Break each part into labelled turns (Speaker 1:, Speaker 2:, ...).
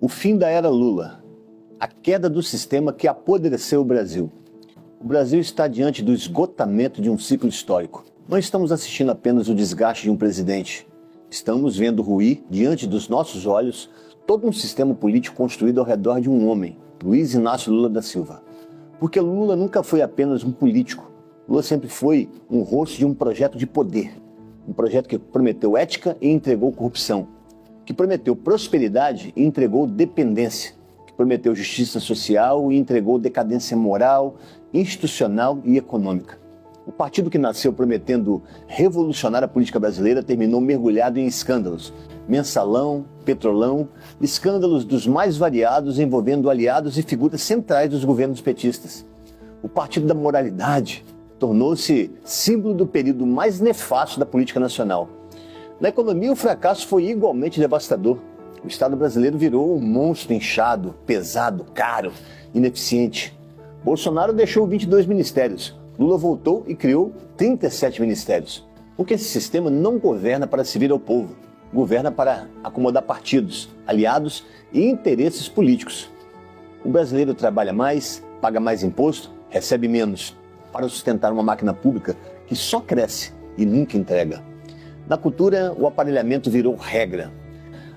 Speaker 1: O fim da era Lula, a queda do sistema que apodreceu o Brasil. O Brasil está diante do esgotamento de um ciclo histórico. Não estamos assistindo apenas o desgaste de um presidente. Estamos vendo ruir, diante dos nossos olhos, todo um sistema político construído ao redor de um homem, Luiz Inácio Lula da Silva. Porque Lula nunca foi apenas um político. Lula sempre foi um rosto de um projeto de poder. Um projeto que prometeu ética e entregou corrupção. Que prometeu prosperidade e entregou dependência. Que prometeu justiça social e entregou decadência moral, institucional e econômica. O partido que nasceu prometendo revolucionar a política brasileira terminou mergulhado em escândalos. Mensalão, Petrolão, escândalos dos mais variados envolvendo aliados e figuras centrais dos governos petistas. O partido da moralidade tornou-se símbolo do período mais nefasto da política nacional. Na economia, o fracasso foi igualmente devastador. O Estado brasileiro virou um monstro inchado, pesado, caro, ineficiente. Bolsonaro deixou 22 ministérios. Lula voltou e criou 37 ministérios. Porque esse sistema não governa para servir ao povo. Governa para acomodar partidos, aliados e interesses políticos. O brasileiro trabalha mais, paga mais imposto, recebe menos, para sustentar uma máquina pública que só cresce e nunca entrega. Na cultura, o aparelhamento virou regra.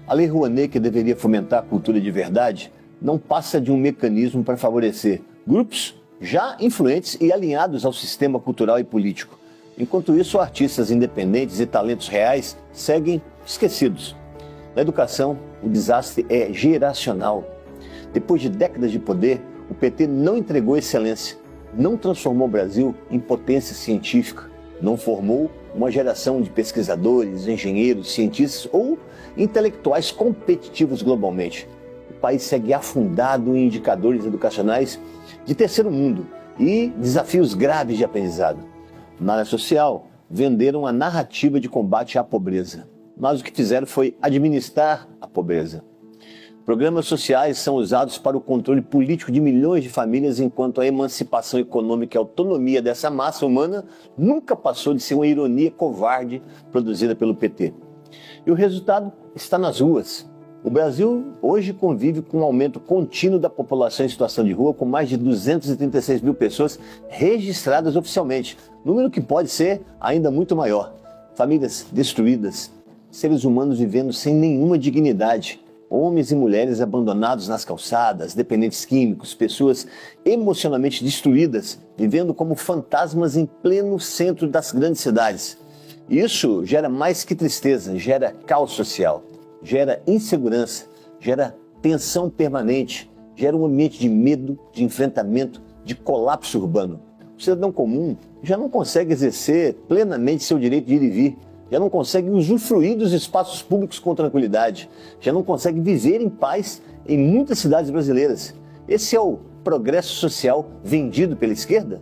Speaker 1: A Lei Rouanet, que deveria fomentar a cultura de verdade, não passa de um mecanismo para favorecer grupos já influentes e alinhados ao sistema cultural e político. Enquanto isso, artistas independentes e talentos reais seguem esquecidos. Na educação, o desastre é geracional. Depois de décadas de poder, o PT não entregou excelência, não transformou o Brasil em potência científica, não formou uma geração de pesquisadores, engenheiros, cientistas ou intelectuais competitivos globalmente. O país segue afundado em indicadores educacionais de terceiro mundo e desafios graves de aprendizado. Na área social, venderam a narrativa de combate à pobreza, mas o que fizeram foi administrar a pobreza. Programas sociais são usados para o controle político de milhões de famílias, enquanto a emancipação econômica e a autonomia dessa massa humana nunca passou de ser uma ironia covarde produzida pelo PT. E o resultado está nas ruas. O Brasil hoje convive com um aumento contínuo da população em situação de rua, com mais de 236 mil pessoas registradas oficialmente, número que pode ser ainda muito maior. Famílias destruídas, seres humanos vivendo sem nenhuma dignidade, homens e mulheres abandonados nas calçadas, dependentes químicos, pessoas emocionalmente destruídas, vivendo como fantasmas em pleno centro das grandes cidades. Isso gera mais que tristeza, gera caos social, gera insegurança, gera tensão permanente, gera um ambiente de medo, de enfrentamento, de colapso urbano. O cidadão comum já não consegue exercer plenamente seu direito de ir e vir, já não consegue usufruir dos espaços públicos com tranquilidade, já não consegue viver em paz em muitas cidades brasileiras. Esse é o progresso social vendido pela esquerda?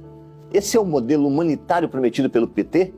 Speaker 1: Esse é o modelo humanitário prometido pelo PT?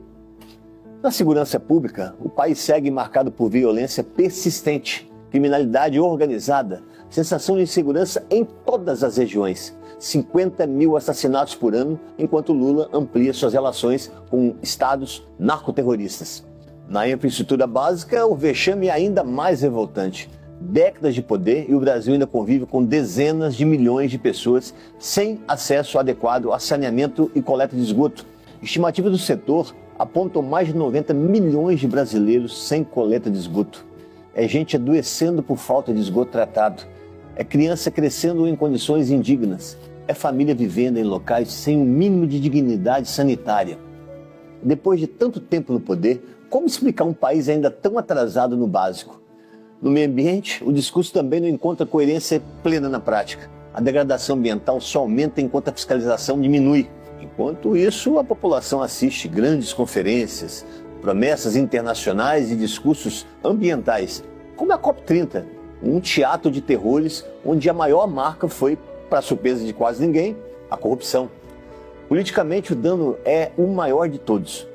Speaker 1: Na segurança pública, o país segue marcado por violência persistente, criminalidade organizada, sensação de insegurança em todas as regiões. 50 mil assassinatos por ano, enquanto Lula amplia suas relações com estados narcoterroristas. Na infraestrutura básica, o vexame é ainda mais revoltante. Décadas de poder e o Brasil ainda convive com dezenas de milhões de pessoas sem acesso adequado a saneamento e coleta de esgoto. Estimativas do setor apontam mais de 90 milhões de brasileiros sem coleta de esgoto. É gente adoecendo por falta de esgoto tratado. É criança crescendo em condições indignas. É família vivendo em locais sem um mínimo de dignidade sanitária. Depois de tanto tempo no poder, como explicar um país ainda tão atrasado no básico? No meio ambiente, o discurso também não encontra coerência plena na prática. A degradação ambiental só aumenta enquanto a fiscalização diminui. Enquanto isso, a população assiste grandes conferências, promessas internacionais e discursos ambientais, como a COP30, um teatro de terrores onde a maior marca foi, para surpresa de quase ninguém, a corrupção. Politicamente, o dano é o maior de todos.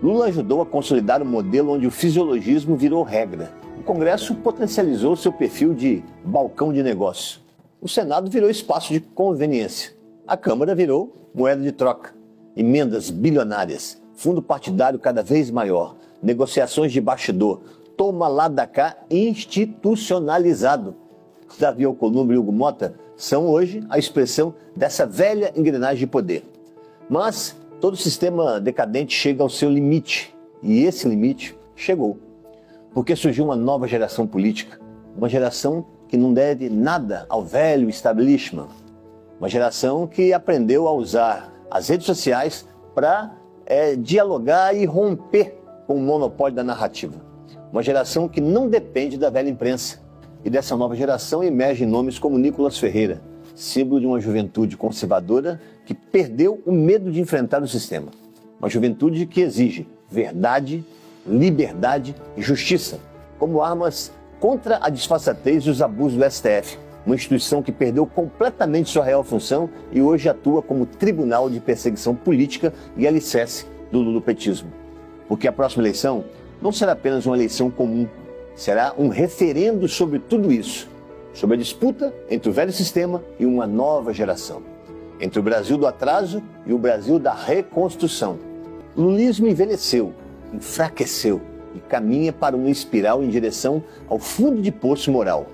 Speaker 1: Lula ajudou a consolidar um modelo onde o fisiologismo virou regra. O Congresso potencializou seu perfil de balcão de negócio. O Senado virou espaço de conveniência. A Câmara virou moeda de troca. Emendas bilionárias, fundo partidário cada vez maior, negociações de bastidor, toma lá da cá institucionalizado. Davi Alcolumbre e Hugo Motta são hoje a expressão dessa velha engrenagem de poder. Mas todo sistema decadente chega ao seu limite, e esse limite chegou. Porque surgiu uma nova geração política, uma geração que não deve nada ao velho establishment, uma geração que aprendeu a usar as redes sociais para dialogar e romper com o monopólio da narrativa. Uma geração que não depende da velha imprensa. E dessa nova geração emergem nomes como Nicolas Ferreira, símbolo de uma juventude conservadora que perdeu o medo de enfrentar o sistema. Uma juventude que exige verdade, liberdade e justiça como armas contra a disfarçatez e os abusos do STF, uma instituição que perdeu completamente sua real função e hoje atua como tribunal de perseguição política e alicerce do lulopetismo. Porque a próxima eleição não será apenas uma eleição comum, será um referendo sobre tudo isso, sobre a disputa entre o velho sistema e uma nova geração, entre o Brasil do atraso e o Brasil da reconstrução. O lulismo envelheceu, enfraqueceu e caminha para uma espiral em direção ao fundo de poço moral.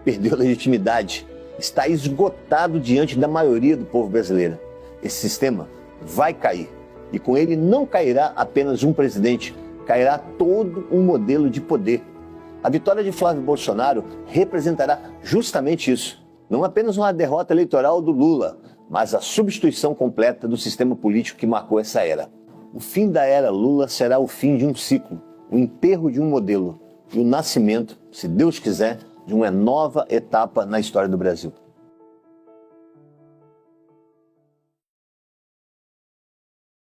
Speaker 1: Perdeu a legitimidade, está esgotado diante da maioria do povo brasileiro. Esse sistema vai cair e com ele não cairá apenas um presidente, cairá todo um modelo de poder. A vitória de Flávio Bolsonaro representará justamente isso. Não apenas uma derrota eleitoral do Lula, mas a substituição completa do sistema político que marcou essa era. O fim da era Lula será o fim de um ciclo, o enterro de um modelo e o nascimento, se Deus quiser, de uma nova etapa na história do Brasil.